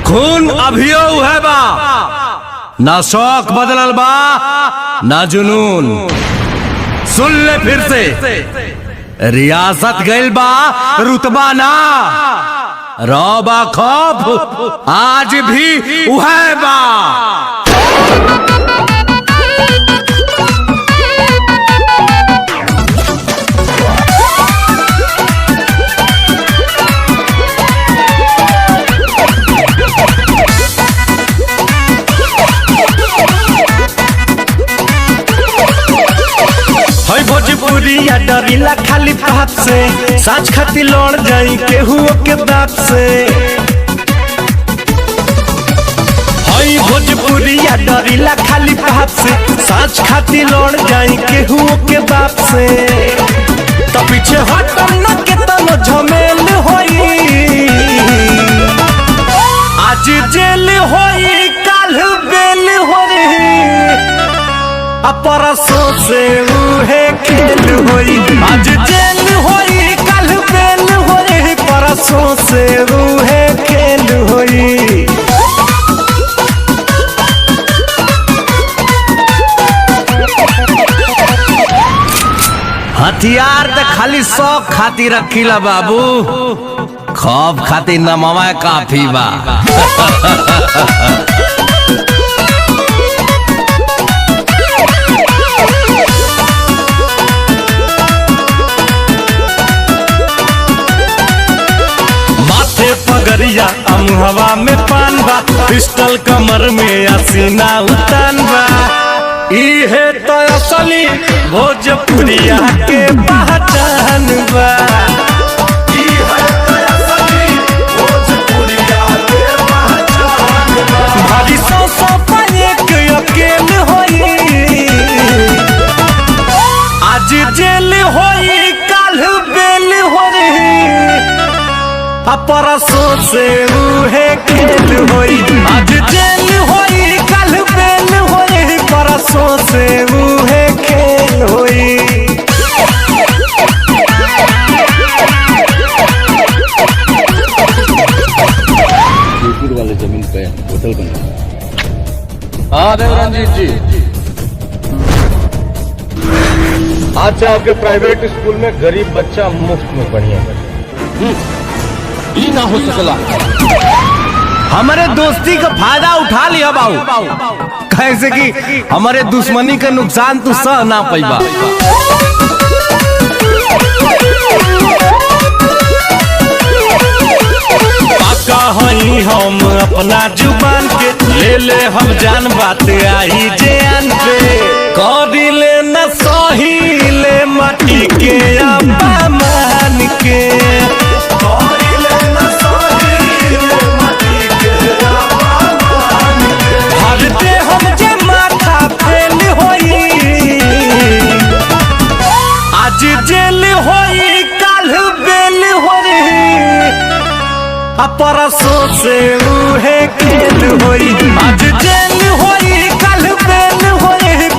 खून अभियो है बा, ना शौक बदलल बा ना जुनून। सुन ले फिर से, रियासत गइल बा रुतबा ना, रौबा खौफ आज भी उहे बा। भोजपुरिया डरीला खाली बात से, साँच खाती लड़ जाई केहू के बात से। हई भोजपुरिया डरीला खाली बात से, साँच खाती लड़ जाई केहू के बात से। तो पीछे हटम न के तनो झमेल होई, आज जेल होई काल बेल होई, परसों से उहे खेल होई। आज जेल होई कल बेल होई, परसों से उहे खेल होई। हथियार तो खाली शौक खातिर रखीला बाबू, खौफ खातिर नमवा काफी बा। पगरिया हवा में पान बा, पिस्टल कमर में असीना उतान बा। इहे तो असली भोजपुरिया के पहचान बा। भारी सौ पाए के अकेल होई, आज जेल होई काल बेल होई, परसों से उहे खेल होई। आज जेल होई कल बेल होई, परसों से उहे खेल होई। वाले जमीन पे होटल बना। हाँ देवरंजीत जी, अच्छा आपके प्राइवेट स्कूल में गरीब बच्चा मुफ्त में पढ़िए, ना हो सकला। हमारे दोस्ती का फायदा उठा लिया बाबू, कैसे कि हमारे दुश्मनी का नुकसान तू सह ना पैबा। पाका हई हम अपना जुबान के, ले ले हम जान बात आई जान पे। करी ले न सही ले माटी के अपमान के, जेल होई काल बेल होई, परसों से उहे खेल होई।